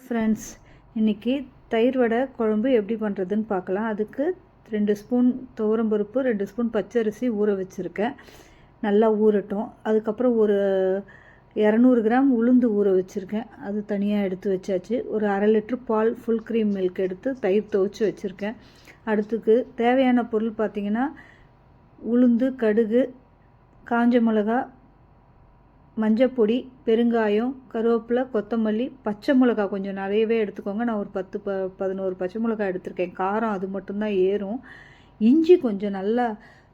Friends, இன்றைக்கி தயிர் வடை குழம்பு எப்படி பண்ணுறதுன்னு பார்க்கலாம். அதுக்கு 2 ஸ்பூன் துவரம்பருப்பு, 2 ஸ்பூன் பச்சரிசி ஊற வச்சுருக்கேன். நல்லா ஊறட்டும். அதுக்கப்புறம் ஒரு 200 கிராம் உளுந்து ஊற வச்சுருக்கேன். அது தனியாக எடுத்து வச்சாச்சு. ஒரு 1/2 லிட்ரு பால் ஃபுல் க்ரீம் மில்க் எடுத்து தயிர் துவைச்சி வச்சுருக்கேன். அடுத்துக்கு தேவையான பொருள் பார்த்திங்கன்னா, உளுந்து, கடுகு, காஞ்ச மிளகா, மஞ்சப்பொடி, பெருங்காயம், கருவேப்பிலை, கொத்தமல்லி, பச்சை மிளகா கொஞ்சம் நிறையவே எடுத்துக்கோங்க. நான் ஒரு 11 பச்சை மிளகா எடுத்திருக்கேன். காரம் அது மட்டும்தான் ஏறும். இஞ்சி கொஞ்சம் நல்லா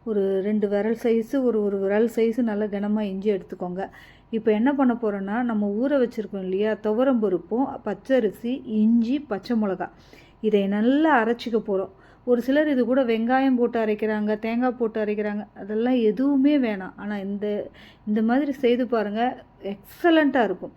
ஒரு 2 விரல் சைஸு, ஒரு விரல் சைஸு நல்லா கனமாக இஞ்சி எடுத்துக்கோங்க. இப்போ என்ன பண்ண போகிறோன்னா, நம்ம ஊற வச்சுருக்கோம் இல்லையா, துவரம்பருப்பும், பச்சரிசி, இஞ்சி, பச்சை மிளகா, இதை நல்லா அரைச்சிக்க போகிறோம். ஒரு சிலர் இது கூட வெங்காயம் போட்டு அரைக்கிறாங்க, தேங்காய் போட்டு அரைக்கிறாங்க. அதெல்லாம் எதுவுமே வேணாம். ஆனால் இந்த மாதிரி செய்து பாருங்கள், எக்ஸலண்ட்டாக இருக்கும்.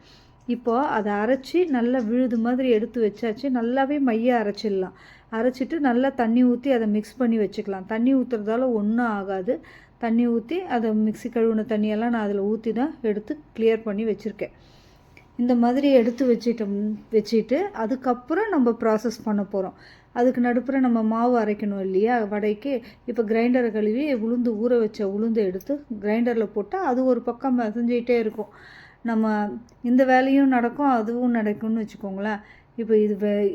இப்போது அதை அரைச்சி நல்லா விழுது மாதிரி எடுத்து வச்சாச்சு. நல்லாவே மையாக அரைச்சிடலாம். அரைச்சிட்டு நல்லா தண்ணி ஊற்றி அதை மிக்ஸ் பண்ணி வச்சுக்கலாம். தண்ணி ஊற்றுறதால ஒன்றும் ஆகாது. தண்ணி ஊற்றி அதை மிக்ஸி கழுவுன தண்ணியெல்லாம் நான் அதில் ஊற்றி தான் எடுத்து கிளியர் பண்ணி வச்சுருக்கேன். இந்த மாதிரி எடுத்து வச்சுட்டு அதுக்கப்புறம் நம்ம ப்ராசஸ் பண்ண போகிறோம். அதுக்கு நடுப்புற நம்ம மாவு அரைக்கணும் இல்லையா வடைக்கு. இப்போ கிரைண்டரை கழுவி உளுந்து ஊற வச்ச உளுந்து எடுத்து கிரைண்டரில் போட்டால் அது ஒரு பக்கம் மசஞ்சிகிட்டே இருக்கும். நம்ம இந்த வேலையும் நடக்கும், அதுவும் நடக்கும்னு வச்சுக்கோங்களேன். இப்போ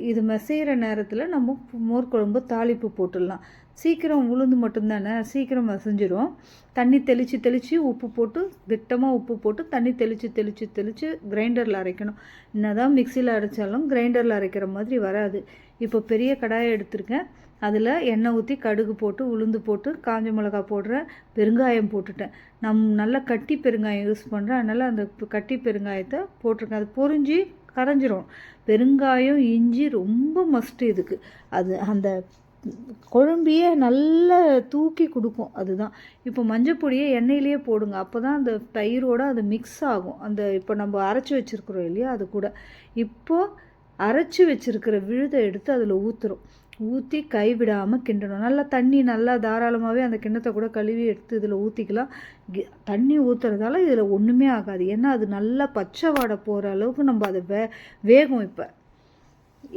இது மசைகிற நேரத்தில் நம்ம மோர் குழம்பு தாளிப்பு போட்டுடலாம். சீக்கிரம் உளுந்து மட்டும்தானே, சீக்கிரம் மசஞ்சிரும். தண்ணி தெளித்து உப்பு போட்டு, திட்டமாக உப்பு போட்டு தண்ணி தெளித்து கிரைண்டரில் அரைக்கணும். என்னதான் மிக்சியில் அரைச்சாலும் கிரைண்டரில் அரைக்கிற மாதிரி வராது. இப்போ பெரிய கடாயை எடுத்திருக்கேன். அதில் எண்ணெய் ஊற்றி கடுகு போட்டு, உளுந்து போட்டு, காஞ்ச மிளகா போடுறேன், பெருங்காயம் போட்டுட்டேன். நல்லா கட்டி பெருங்காயம் யூஸ் பண்ணுறேன். அதனால் அந்த கட்டி பெருங்காயத்தை போட்டிருக்கேன். அது பொரிஞ்சு கரைஞ்சிரும். பெருங்காயம், இஞ்சி ரொம்ப மஸ்ட்டு இதுக்கு. அது அந்த குழம்பியே நல்லா தூக்கி கொடுக்கும். அதுதான். இப்போ மஞ்சப்பொடியை எண்ணெயிலேயே போடுங்க. அப்போ தான் அந்த தயிரோடு அது மிக்ஸ் ஆகும். இப்போ நம்ம அரைச்சி வச்சுருக்குறோம் இல்லையா, அது கூட இப்போது அரைச்சி வச்சுருக்கிற விழுதை எடுத்து அதில் ஊற்றி கைவிடாமல் கிண்டணும். நல்லா தண்ணி நல்லா தாராளமாகவே அந்த கிண்ணத்தை கூட கழுவி எடுத்து இதில் ஊற்றிக்கலாம். தண்ணி ஊற்றுறதால இதில் ஒன்றுமே ஆகாது. ஏன்னா அது நல்லா பச்சை வாடை போகிற அளவுக்கு நம்ம அதை வேகும். இப்போ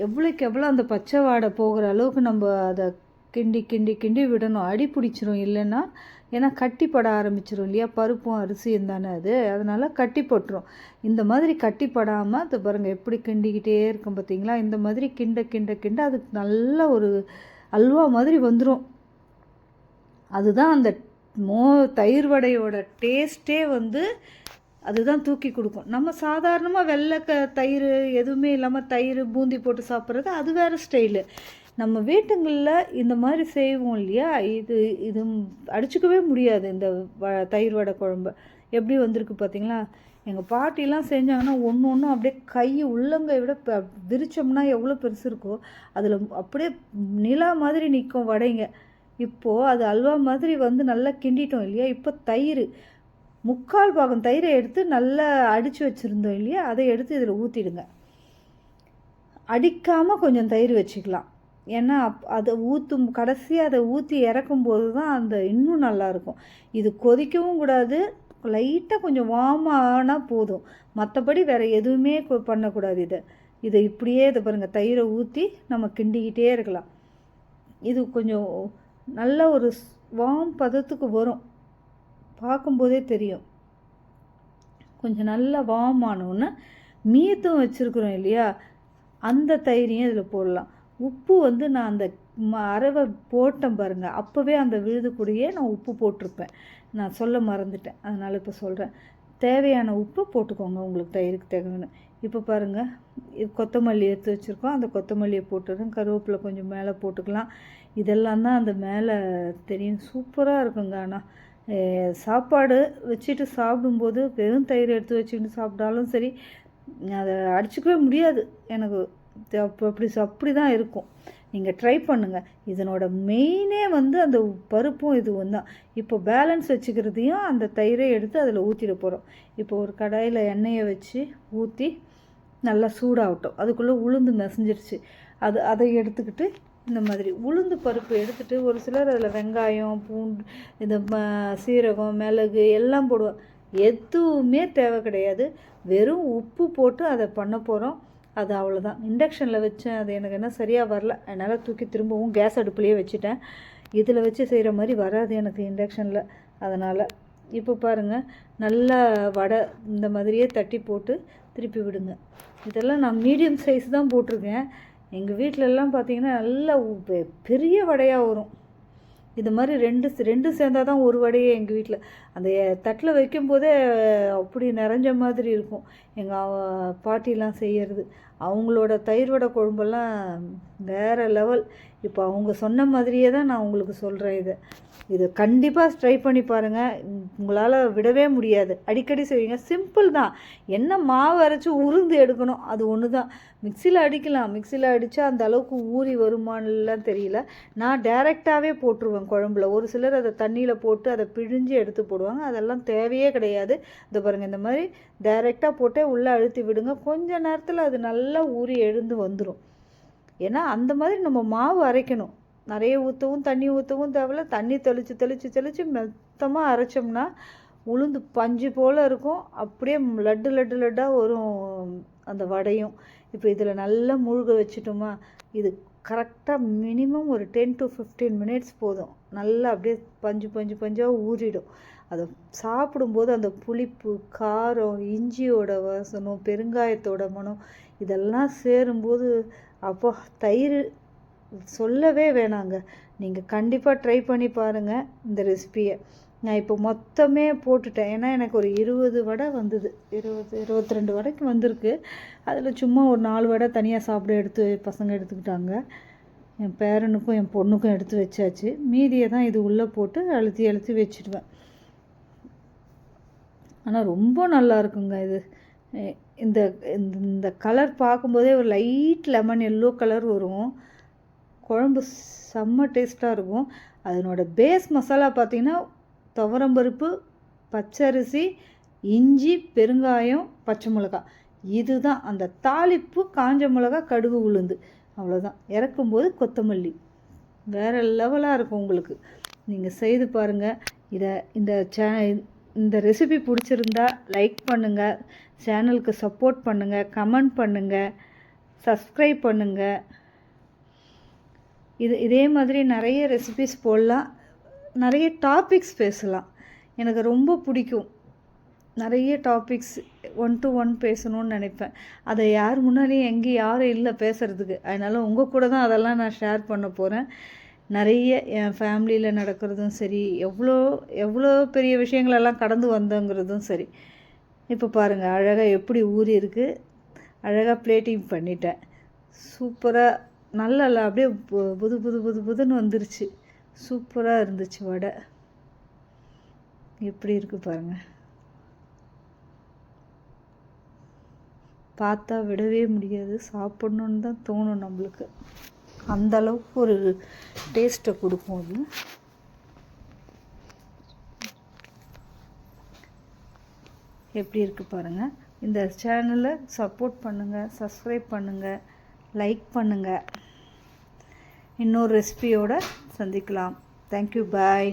எவ்வளோக்கு எவ்வளோ அந்த பச்சை வாடை போகிற அளவுக்கு நம்ம அதை கிண்டி விடணும். அடி பிடிச்சிரும் இல்லைன்னா. ஏன்னா கட்டிப்பட ஆரம்பிச்சிடும் இல்லையா, பருப்பும் அரிசியும் தானே அது. அதனால் கட்டி போட்டுரும். இந்த மாதிரி கட்டிப்படாமல் அது பாருங்கள் எப்படி கிண்டிக்கிட்டே இருக்கும் பார்த்தீங்களா. இந்த மாதிரி கிண்ட அதுக்கு நல்ல ஒரு அல்வா மாதிரி வந்துடும். அதுதான் அந்த தயிர் வடையோட டேஸ்ட்டே அதுதான் தூக்கி கொடுக்கும். நம்ம சாதாரணமாக வெள்ளை தயிர் எதுவுமே இல்லாமல் தயிர் பூந்தி போட்டு சாப்பிட்றது அது வேறு ஸ்டைலு. நம்ம வீட்டுங்களில் இந்த மாதிரி செய்வோம் இல்லையா, இது அடிச்சுக்கவே முடியாது. இந்த தயிர் வடை குழம்பு எப்படி வந்திருக்கு பார்த்தீங்களா. எங்கள் பாட்டிலாம் செஞ்சாங்கன்னா ஒன்று அப்படியே கை உள்ளங்கை விட விரிச்சோம்னா எவ்வளோ பெருசு இருக்கோ அதில் அப்படியே நிலா மாதிரி நிற்கும் வடைங்க. இப்போது அது அல்வா மாதிரி நல்லா கிண்டிட்டோம் இல்லையா. இப்போ தயிர் 3/4 பாகம் தயிரை எடுத்து நல்லா அடித்து வச்சுருந்தோம் இல்லையா, அதை எடுத்து இதில் ஊற்றிடுங்க. அடிக்காமல் கொஞ்சம் தயிர் வச்சுக்கலாம். ஏன்னா அதை கடைசியாக அதை ஊற்றி இறக்கும்போது தான் இன்னும் நல்லாயிருக்கும். இது கொதிக்கவும் கூடாது, லைட்டாக கொஞ்சம் வார்ம் ஆனால் போதும். மற்றபடி வேறு எதுவுமே பண்ணக்கூடாது. இதை இப்படியே பாருங்கள், தயிரை ஊற்றி நம்ம கிண்டிக்கிட்டே இருக்கலாம். இது கொஞ்சம் நல்ல ஒரு வார்ம் பதத்துக்கு வரும், பார்க்கும்போதே தெரியும். கொஞ்சம் நல்லா வார்ம் ஆனோன்னு மீதம் வச்சுருக்குறோம் இல்லையா, அந்த தயிரையும் இதில் போடலாம். உப்பு நான் அந்த அரவை போட்டேன் பாருங்கள், அப்போவே அந்த விழுதுக்கூடியே நான் உப்பு போட்டிருப்பேன். நான் சொல்ல மறந்துட்டேன், அதனால் இப்போ சொல்கிறேன். தேவையான உப்பு போட்டுக்கோங்க உங்களுக்கு தயிருக்கு தேவையான. இப்போ பாருங்கள், கொத்தமல்லி எடுத்து வச்சுருக்கோம். அந்த கொத்தமல்லியை போட்டுறேன். கருவேப்பிலை கொஞ்சம் மேலே போட்டுக்கலாம். இதெல்லாம் தான் அந்த மேலே தெரியும். சூப்பராக இருக்குங்க. ஆனால் சாப்பாடு வச்சுட்டு சாப்பிடும்போது வெறும் தயிர் எடுத்து வச்சுக்கிட்டு சாப்பிட்டாலும் சரி, அதை அடிச்சுக்கவே முடியாது எனக்கு. அப்படி தான் இருக்கும். நீங்கள் ட்ரை பண்ணுங்கள். இதனோட மெயினே அந்த பருப்பும் இதுவும் தான். இப்போ பேலன்ஸ் வச்சுக்கிறதையும் அந்த தயிரை எடுத்து அதில் ஊற்றிட போகிறோம். இப்போ ஒரு கடாயில் எண்ணெயை வச்சு ஊற்றி நல்லா சூடாகட்டும். அதுக்குள்ளே உளுந்து மசிஞ்சிருச்சு. அதை எடுத்துக்கிட்டு இந்த மாதிரி உளுந்து பருப்பு எடுத்துகிட்டு, ஒரு சிலர் அதில் வெங்காயம், பூண்டு, இந்த சீரகம், மிளகு எல்லாம் போடுவோம். எதுவுமே தேவை கிடையாது. வெறும் உப்பு போட்டு அதை பண்ண போகிறோம். அது அவ்வளோதான். இண்டக்ஷனில் வச்சேன், அது எனக்கு என்ன சரியாக வரல, அதனால் தூக்கி திரும்பவும் கேஸ் அடுப்புலேயே வச்சுட்டேன். இதில் வச்சு செய்கிற மாதிரி வராது எனக்கு இண்டக்ஷனில். அதனால் இப்போ பாருங்கள், நல்லா வடை இந்த மாதிரியே தட்டி போட்டு திருப்பி விடுங்க. இதெல்லாம் நான் மீடியம் சைஸ் தான் போட்டிருக்கேன். எங்கள் வீட்டிலலாம் பார்த்திங்கன்னா நல்லா பெரிய வடையாக வரும். இது மாதிரி ரெண்டு சேர்ந்தால் தான் ஒரு வடையே எங்கள் வீட்டில். அந்த தட்டில் வைக்கும்போதே அப்படி நிறைஞ்ச மாதிரி இருக்கும் எங்கள் பாட்டிலாம் செய்கிறது. அவங்களோட தயிர் வடை குழம்பெல்லாம் வேறு லெவல். இப்போ அவங்க சொன்ன மாதிரியே தான் நான் உங்களுக்கு சொல்கிறேன். இதை கண்டிப்பாக ட்ரை பண்ணி பாருங்கள், உங்களால் விடவே முடியாது. அடிக்கடி செய்வீங்க. சிம்பிள் தான். என்ன மாவு அரைச்சி உருந்து எடுக்கணும், அது ஒன்று தான். மிக்சியில் அடிக்கலாம், மிக்சியில் அடித்தா அந்த அளவுக்கு ஊறி வருமானலாம் தெரியல. நான் டைரெக்டாகவே போட்டுருவேன் குழம்புல. ஒரு சிலர் அதை தண்ணியில் போட்டு அதை பிழிஞ்சு எடுத்து போடுவாங்க. அதெல்லாம் தேவையே கிடையாது. இதை பாருங்கள், இந்த மாதிரி டைரெக்டாக போட்டே உள்ளே அழுத்தி விடுங்க. கொஞ்ச நேரத்தில் அது நல்லா ஊறி எழுந்து வந்துடும். ஏன்னா அந்த மாதிரி நம்ம மாவு அரைக்கணும். நிறைய ஊற்றவும் தண்ணி ஊற்றவும் தேவையில்ல. தண்ணி தெளித்து மொத்தமாக அரைச்சோம்னா உளுந்து பஞ்சு போல் இருக்கும். அப்படியே லட்டாக வரும் அந்த வடையும். இப்போ இதில் நல்லா மூழ்க வச்சுட்டோமா, இது கரெக்டாக மினிமம் ஒரு 10 to 15 மினிட்ஸ் போதும். நல்லா அப்படியே பஞ்சாக ஊறிடும். அதை சாப்பிடும்போது அந்த புளிப்பு, காரம், இஞ்சியோட வாசனம், பெருங்காயத்தோட மனம் இதெல்லாம் சேரும்போது அப்போ தயிர் சொல்லவே வேணாங்க. நீங்கள் கண்டிப்பாக ட்ரை பண்ணி பாருங்கள் இந்த ரெசிபியை. நான் இப்போ மொத்தமே போட்டுட்டேன். ஏன்னா எனக்கு ஒரு 20 வடை வந்தது. 22 வடைக்கு வந்திருக்கு. அதில் சும்மா ஒரு 4 வடை தனியாக சாப்பிட பசங்க எடுத்துக்கிட்டாங்க. என் பேரனுக்கும் என் பொண்ணுக்கும் எடுத்து வச்சாச்சு. மீதியை தான் இது உள்ளே போட்டு அழுத்தி வச்சுடுவேன். ஆனால் ரொம்ப நல்லா இருக்குங்க இது. இந்த இந்த கலர் பார்க்கும்போதே ஒரு லைட் லெமன் எல்லோ கலர் வரும். குழம்பு செம்ம டேஸ்ட்டாக இருக்கும். அதனோட பேஸ் மசாலா பார்த்திங்கன்னா துவரம்பருப்பு, பச்சரிசி, இஞ்சி, பெருங்காயம், பச்சை மிளகாய். இதுதான் அந்த தாளிப்பு. காஞ்ச மிளகா, கடுகு, உளுந்து, அவ்வளோதான். இறக்கும்போது கொத்தமல்லி. வேறு லெவலாக இருக்கும் உங்களுக்கு. நீங்கள் செய்து பாருங்கள். இந்த ரெசிபி பிடிச்சிருந்தா லைக் பண்ணுங்கள், சேனலுக்கு சப்போர்ட் பண்ணுங்கள், கமெண்ட் பண்ணுங்கள், சப்ஸ்கிரைப் பண்ணுங்கள். இதே மாதிரி நிறைய ரெசிபிஸ் போடலாம், நிறைய டாபிக்ஸ் பேசலாம். எனக்கு ரொம்ப பிடிக்கும். நிறைய டாபிக்ஸ் 1 to 1 பேசணும்னு நினைப்பேன். அதை யார் முன்னாடியும் எங்கேயும் யாரும் இல்லை பேசுகிறதுக்கு. அதனால் உங்கள் கூட தான் அதெல்லாம் நான் ஷேர் பண்ண போகிறேன். நிறைய என் ஃபேமிலியில் நடக்கிறதும் சரி, எவ்வளோ பெரிய விஷயங்களெல்லாம் கடந்து வந்தோங்கிறதும் சரி. இப்போ பாருங்கள், அழகாக எப்படி ஊறி இருக்குது. அழகாக பிளேட்டிங் பண்ணிட்டேன். சூப்பராக நல்லா அப்படியே புதுன்னு வந்துருச்சு. சூப்பராக இருந்துச்சு வடை. எப்படி இருக்குது பாருங்கள். பார்த்தா விடவே முடியாது. சாப்பிட்ணுன்னு தான் தோணும் நம்மளுக்கு. அந்த அளவுக்கு ஒரு டேஸ்ட்டை கொடுக்கும் அது. எப்படி இருக்குது பாருங்கள். இந்த சேனலை சப்போர்ட் பண்ணுங்கள், சப்ஸ்கிரைப் பண்ணுங்கள், லைக் பண்ணுங்கள். இன்னொரு ரெசிபியோடு சந்திக்கலாம். தேங்க்யூ, பாய்.